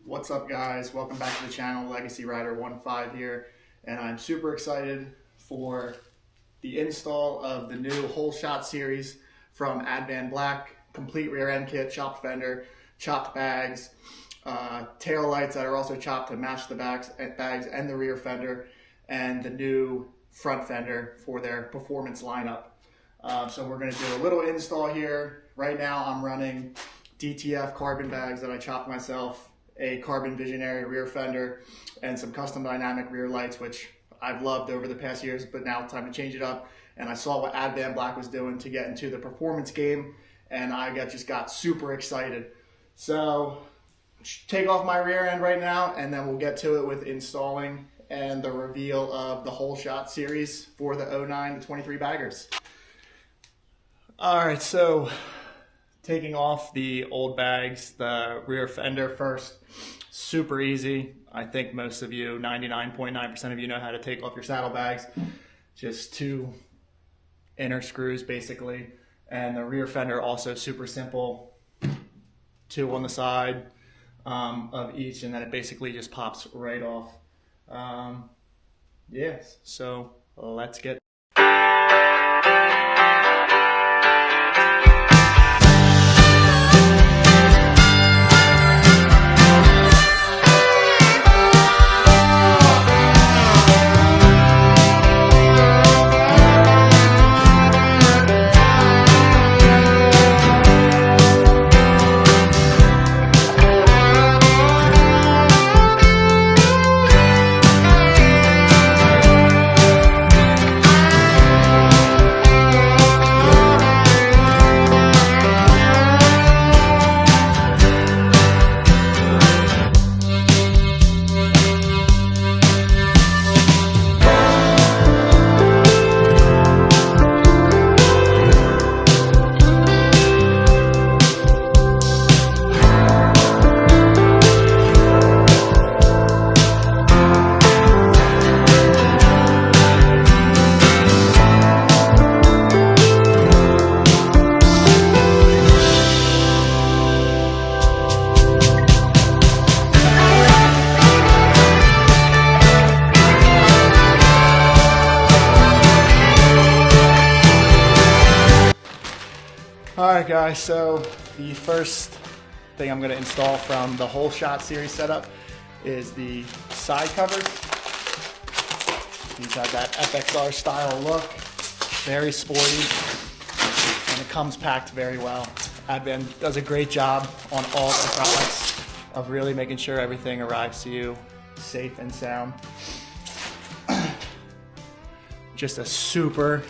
What's up, guys? Welcome back to the channel. Legacy Rider 15 here, and I'm super excited for the install of the new Whole Shot series from Advanblack. Complete rear end kit, chopped fender, chopped bags, tail lights that are also chopped to match the bags and the rear fender, and the new front fender for their performance lineup. So we're going to do a little install here. Right now I'm running DTF carbon bags that I chopped myself, a carbon visionary rear fender, and some custom dynamic rear lights, which I've loved over the past years, but now it's time to change it up. And I saw what Advanblack was doing to get into the performance game, and I just got super excited. So take off my rear end right now, and then we'll get to it with installing and the reveal of the Whole Shot series for the 09 to 23 baggers. All right, so taking off the old bags, the rear fender first, super easy. I think most of you, 99.9% of you, know how to take off your saddlebags. Just two inner screws basically. And the rear fender also super simple. Two on the side of each, and then it basically just pops right off. Yes, so let's get Alright guys, so the first thing I'm going to install from the Whole Shot series setup is the side covers. These have that FXR style look, very sporty, and it comes packed very well. Advan does a great job on all the products of really making sure everything arrives to you safe and sound. Just a super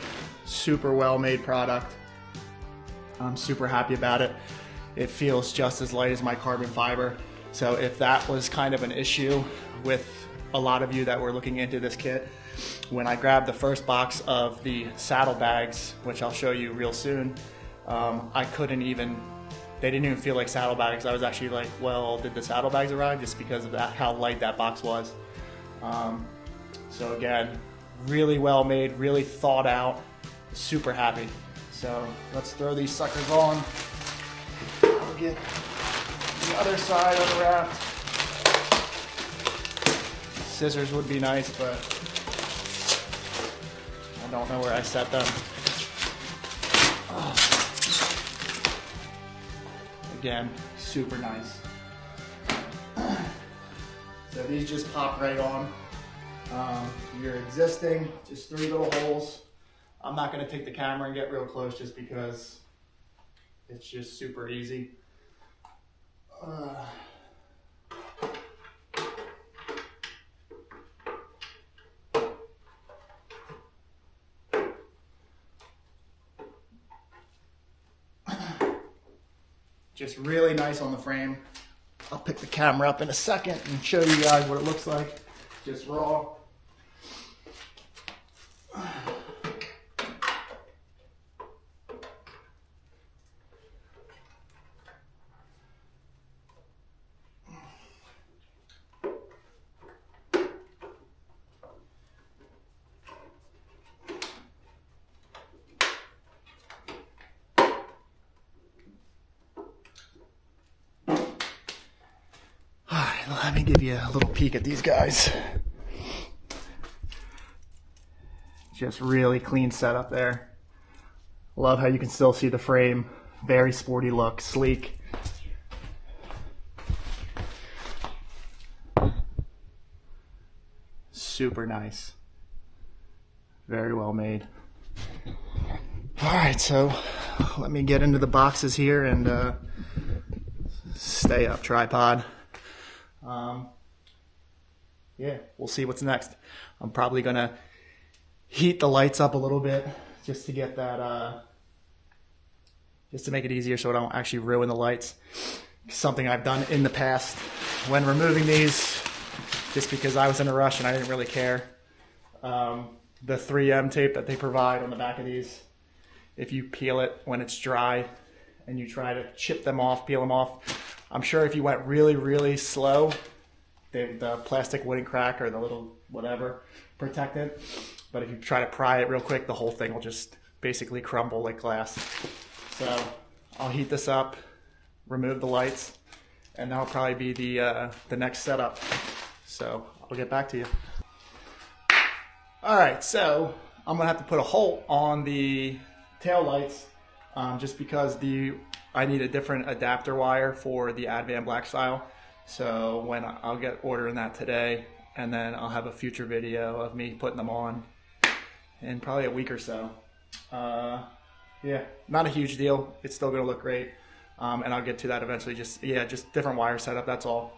well made product. I'm super happy about it. It feels just as light as my carbon fiber. So if that was kind of an issue with a lot of you that were looking into this kit, when I grabbed the first box of the saddlebags, which I'll show you real soon, they didn't even feel like saddlebags. I was actually like, well, did the saddlebags arrive? Just because of that, how light that box was. So again, really well made, really thought out, super happy. So let's throw these suckers on. I'll get the other side of the raft. Scissors would be nice, but I don't know where I set them. Oh. Again, super nice. So these just pop right on. Your existing, just 3 little holes. I'm not going to take the camera and get real close just because it's just super easy. Just really nice on the frame. I'll pick the camera up in a second and show you guys what it looks like, just raw. let me give you a little peek at these guys. Just really clean setup there. Love how you can still see the frame. Very sporty look, sleek. Super nice. Very well made. All right, so let me get into the boxes here and stay up, tripod. Yeah, we'll see what's next. I'm probably gonna heat the lights up a little bit just to get that, just to make it easier so I don't actually ruin the lights. Something I've done in the past when removing these, just because I was in a rush and I didn't really care. The 3M tape that they provide on the back of these, if you peel it when it's dry and you try to chip them off, peel them off, I'm sure if you went really, really slow, the plastic wouldn't crack or the little whatever protect it. But if you try to pry it real quick, the whole thing will just basically crumble like glass. So I'll heat this up, remove the lights, and that'll probably be the next setup. So I'll get back to you. All right, so I'm gonna have to put a hole on the tail lights just because I need a different adapter wire for the Advanblack style. So I'll get ordering that today, and then I'll have a future video of me putting them on in probably a week or so. Yeah, not a huge deal. It's still gonna look great, and I'll get to that eventually. Just different wire setup. That's all.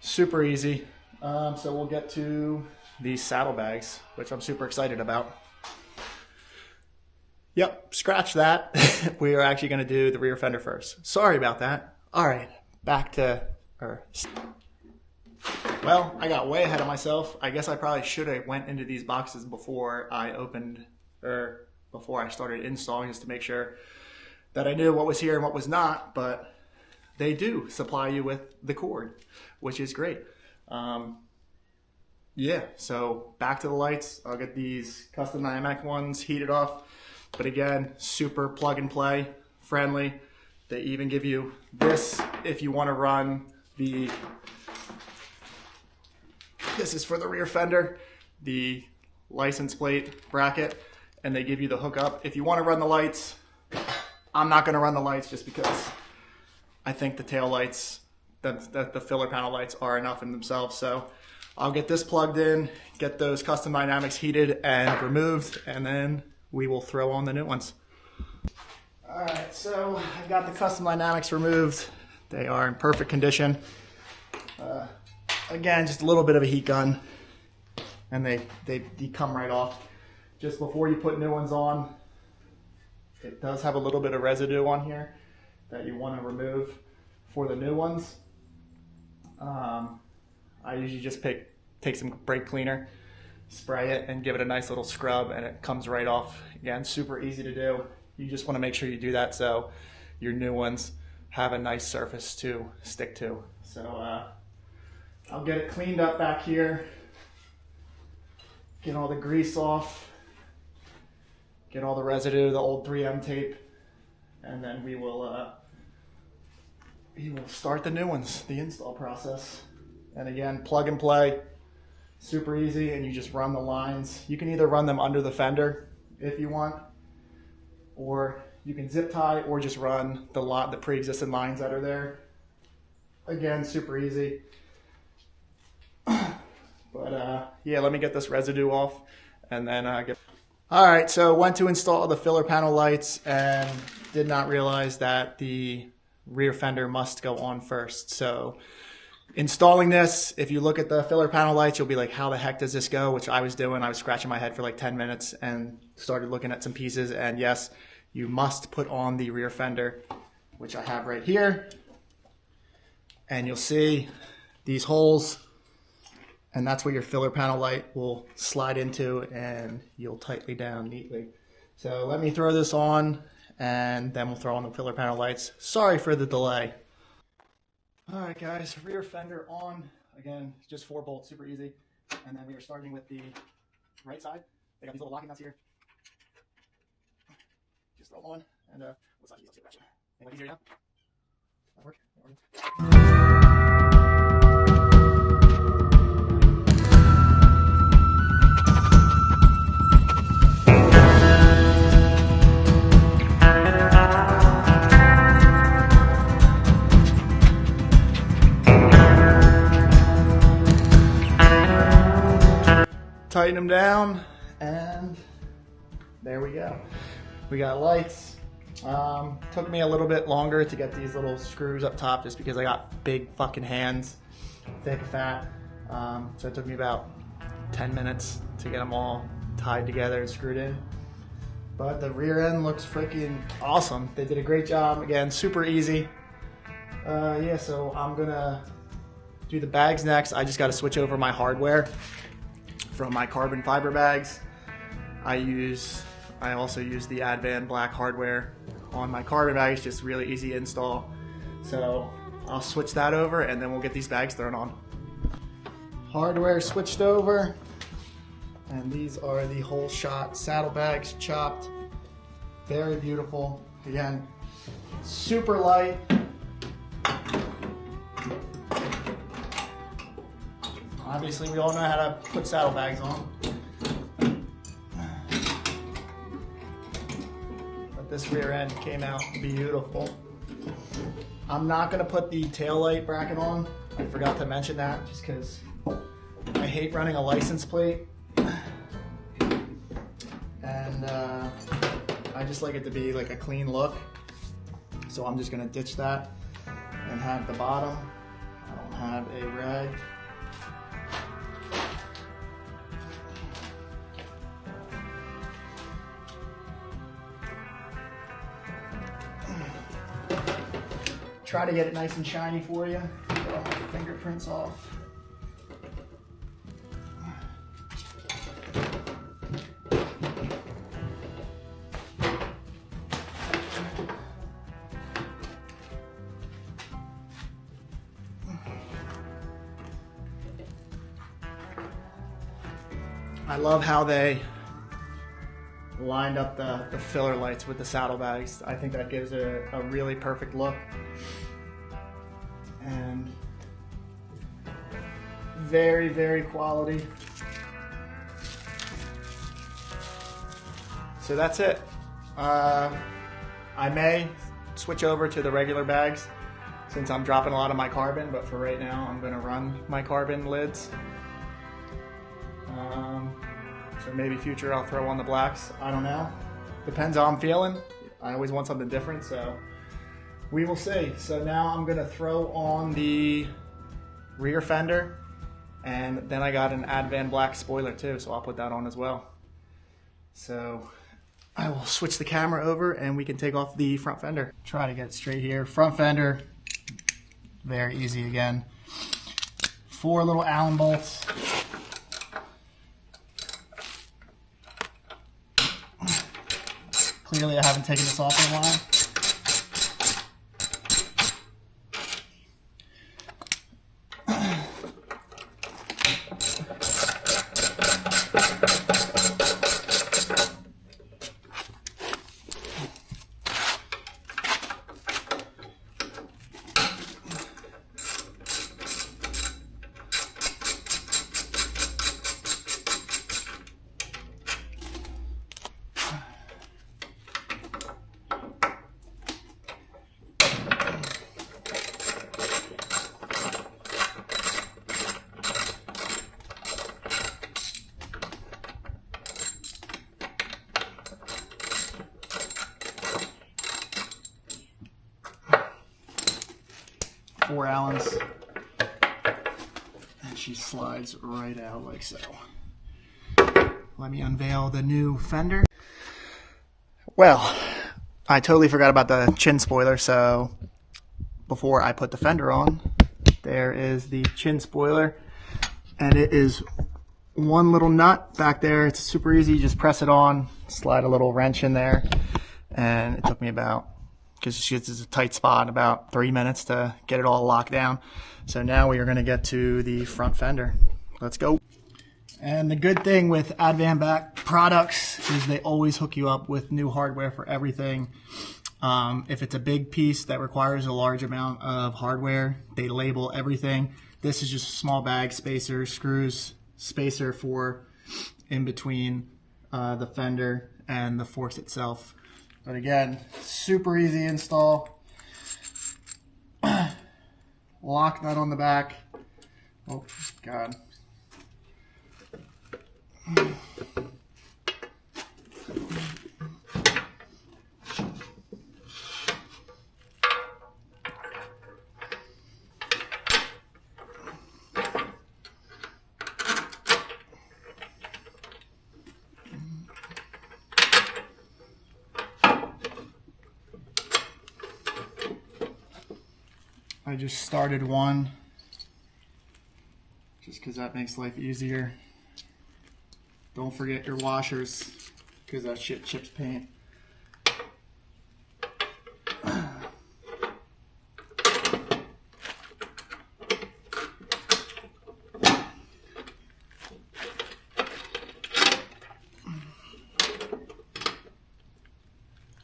Super easy. So we'll get to these saddlebags, which I'm super excited about. Yep, scratch that. We are actually going to do the rear fender first. Sorry about that. All right, back to... Well, I got way ahead of myself. I guess I probably should have went into these boxes before I before I started installing, just to make sure that I knew what was here and what was not, but they do supply you with the cord, which is great. Yeah, so back to the lights. I'll get these custom dynamic ones heated off. But again, super plug and play, friendly. They even give you this if you want to run the, this is for the rear fender, the license plate bracket, and they give you the hookup. If you want to run the lights, I'm not going to run the lights just because I think the tail lights, the filler panel lights are enough in themselves. So I'll get this plugged in, get those custom dynamics heated and removed, and then we will throw on the new ones. All right, so I got the custom dynamics removed. They are in perfect condition. Again, just a little bit of a heat gun, and they come right off. Just before you put new ones on, it does have a little bit of residue on here that you want to remove for the new ones. I usually just take some brake cleaner, spray it, and give it a nice little scrub, and it comes right off. Again, super easy to do. You just want to make sure you do that so your new ones have a nice surface to stick to. So I'll get it cleaned up back here, get all the grease off, get all the residue, the old 3M tape, and then we will start the new ones, the install process. And again, plug and play, super easy, and you just run the lines. You can either run them under the fender if you want, or you can zip tie, or just run the pre-existing lines that are there. Again, super easy. But yeah, let me get this residue off, and then get... All right, so went to install the filler panel lights and did not realize that the rear fender must go on first. So installing this, if you look at the filler panel lights, you'll be like, how the heck does this go? Which I was doing. I was scratching my head for like 10 minutes and started looking at some pieces. And yes, you must put on the rear fender, which I have right here. And you'll see these holes, and that's where your filler panel light will slide into, and you'll tightly down neatly. So let me throw this on, and then we'll throw on the filler panel lights. Sorry for the delay. All right, guys, rear fender on. Again, just 4 bolts, super easy. And then we are starting with the right side. They got these little locking nuts here. Just throw them on, and what side? Let's get that. Anybody easier now? That work? tighten them down, and there we go. We got lights. Took me a little bit longer to get these little screws up top just because I got big fucking hands, thick, fat. So it took me about 10 minutes to get them all tied together and screwed in. But the rear end looks freaking awesome. They did a great job. Again, super easy. Yeah, so I'm gonna do the bags next. I just gotta switch over my hardware from my carbon fiber bags. I also use the Advanblack hardware on my carbon bags, just really easy install. So I'll switch that over and then we'll get these bags thrown on. Hardware switched over, and these are the whole shot saddlebags, chopped. Very beautiful. Again, super light. Obviously, we all know how to put saddlebags on. But this rear end came out beautiful. I'm not gonna put the tail light bracket on. I forgot to mention that just because I hate running a license plate. And I just like it to be like a clean look. So I'm just gonna ditch that and have the bottom. I don't have a rag. Try to get it nice and shiny for you. Get all my fingerprints off. I love how they lined up the filler lights with the saddlebags. I think that gives it a really perfect look. And very, very quality. So that's it. I may switch over to the regular bags since I'm dropping a lot of my carbon, but for right now I'm gonna run my carbon lids. So maybe future I'll throw on the blacks. I don't know. Depends how I'm feeling. I always want something different, so we will see. So now I'm gonna throw on the rear fender, and then I got an Advanblack spoiler too, so I'll put that on as well. So I will switch the camera over and we can take off the front fender. Try to get it straight here. Front fender, very easy again. 4 little Allen bolts. Clearly I haven't taken this off in a while. 4 Allens, and she slides right out like so. Let me unveil the new fender. Well, I totally forgot about the chin spoiler, so before I put the fender on, there is the chin spoiler, and it is one little nut back there. It's super easy. You just press it on, slide a little wrench in there, and it took me about, because it's a tight spot, about 3 minutes to get it all locked down. So now we are going to get to the front fender. Let's go. And the good thing with Advanblack products is they always hook you up with new hardware for everything. If it's a big piece that requires a large amount of hardware, they label everything. This is just a small bag, spacer, screws, spacer for in between the fender and the forks itself. But again, super easy install. Lock nut on the back. Oh, God. I just started one just because that makes life easier. Don't forget your washers because that shit chips paint.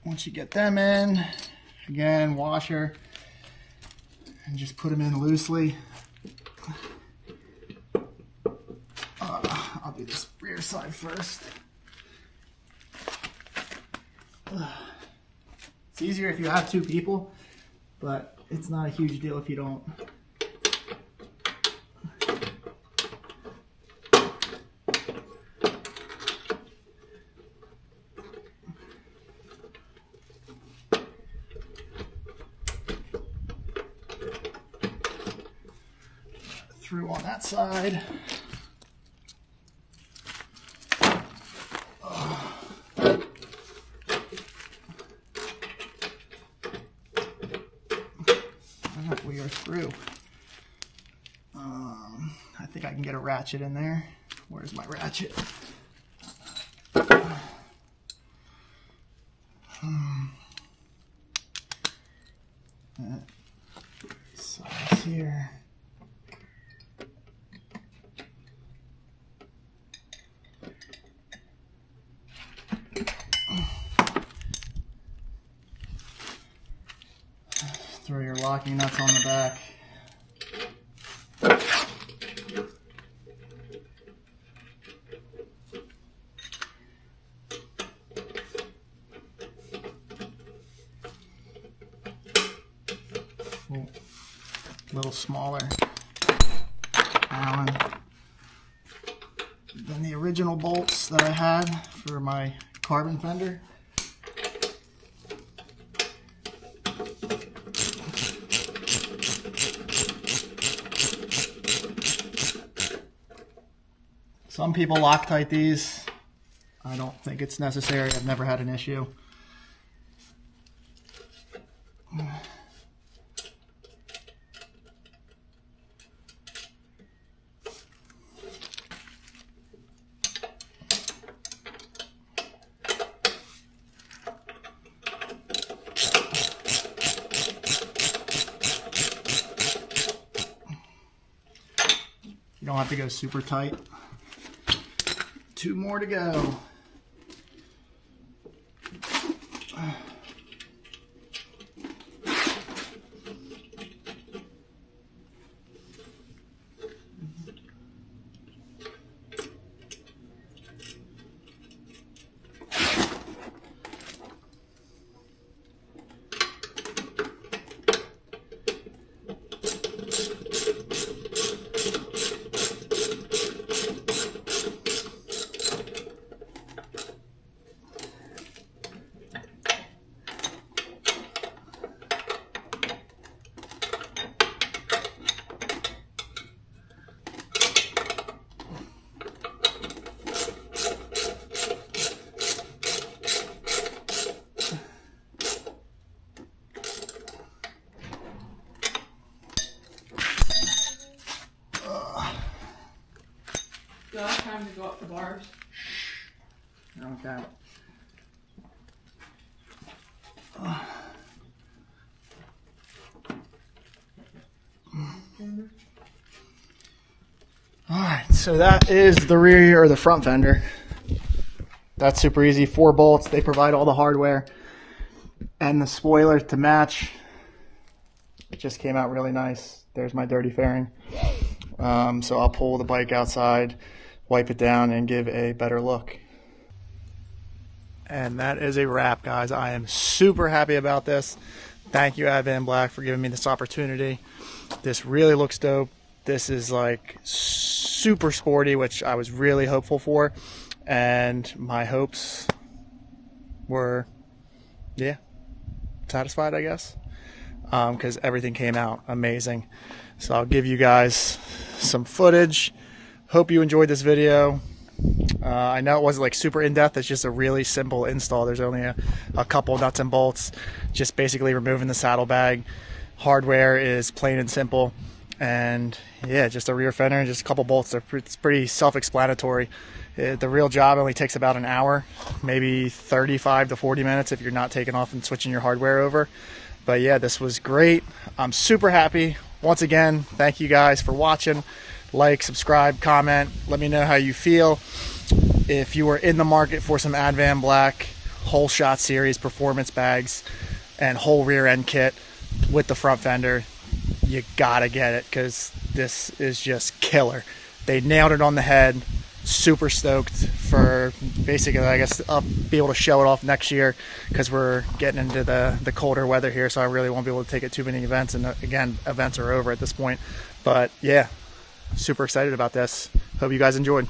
Once you get them in, again, washer, and just put them in loosely. I'll do this rear side first. It's easier if you have two people, but it's not a huge deal if you don't. Through on that side. We are through. I think I can get a ratchet in there. Where's my ratchet? Size here. Throw your locking nuts on the back. A little smaller Allen than the original bolts that I had for my carbon fender. Some people Loctite these. I don't think it's necessary. I've never had an issue. You don't have to go super tight. Two more to go. Do I have time to go up the bars? Okay. Alright, so that is the rear or the front fender. That's super easy. 4 bolts. They provide all the hardware and the spoiler to match. It just came out really nice. There's my dirty fairing. So I'll pull the bike outside, wipe it down, and give a better look. And that is a wrap, guys. I am super happy about this. Thank you, Advanblack, for giving me this opportunity. This really looks dope. This is like super sporty, which I was really hopeful for, and my hopes were, yeah, satisfied, I guess, because everything came out amazing. So I'll give you guys some footage. Hope you enjoyed this video. I know it wasn't like super in-depth. It's just a really simple install. There's only a couple nuts and bolts, just basically removing the saddlebag. Hardware is plain and simple, and yeah, just a rear fender and just a couple bolts. It's pretty self-explanatory. The real job only takes about an hour, maybe 35 to 40 minutes if you're not taking off and switching your hardware over. But yeah, this was great. I'm super happy. Once again, thank you guys for watching. Like, subscribe, comment, let me know how you feel. If you are in the market for some Advanblack whole shot series performance bags and whole rear end kit with the front fender, you gotta get it, because this is just killer. They nailed it on the head. Super stoked for basically, I guess, I'll be able to show it off next year, because we're getting into the colder weather here, so I really won't be able to take it too many events, and again, events are over at this point. But yeah, super excited about this. Hope you guys enjoyed.